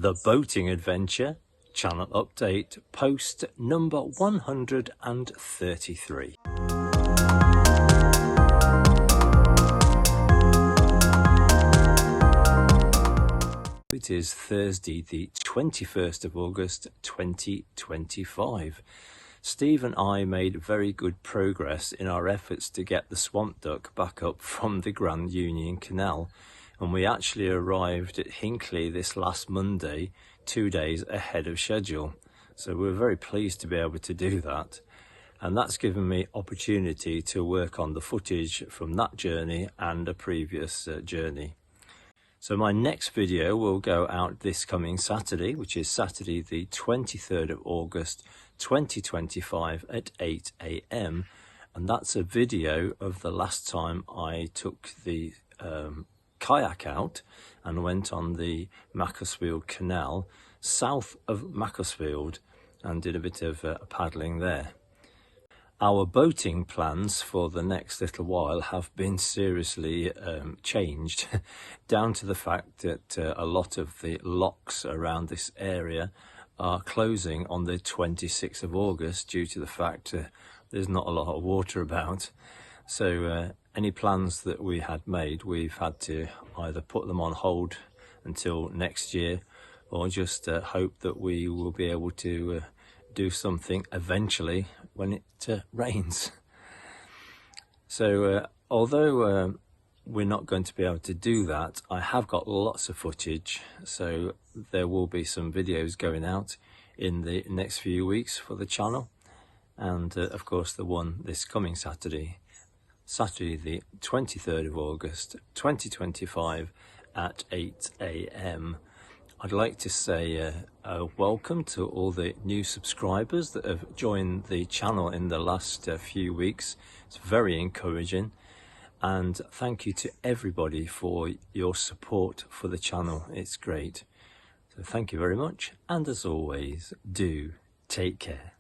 The Boating Adventure channel update post number 133. It is Thursday the 21st of August 2025. Steve and I made very good progress in our efforts to get the swamp duck back up from the Grand Union Canal, and we actually arrived at Hinckley this last Monday, 2 days ahead of schedule. So we're very pleased to be able to do that, and that's given me opportunity to work on the footage from that journey and a previous journey. So my next video will go out this coming Saturday, which is Saturday the 23rd of August 2025 at 8 AM, and that's a video of the last time I took the kayak out and went on the Macclesfield Canal south of Macclesfield and did a bit of paddling there. Our boating plans for the next little while have been seriously changed down to the fact that a lot of the locks around this area are closing on the 26th of August due to the fact there's not a lot of water about. So any plans that we had made, we've had to either put them on hold until next year or just hope that we will be able to do something eventually when it rains. So although we're not going to be able to do that, I have got lots of footage, so there will be some videos going out in the next few weeks for the channel, and of course the one this coming Saturday the 23rd of August 2025 at 8 AM. I'd like to say welcome to all the new subscribers that have joined the channel in the last few weeks. It's very encouraging, and thank you to everybody for your support for the channel. It's great. So thank you very much, and as always, do take care.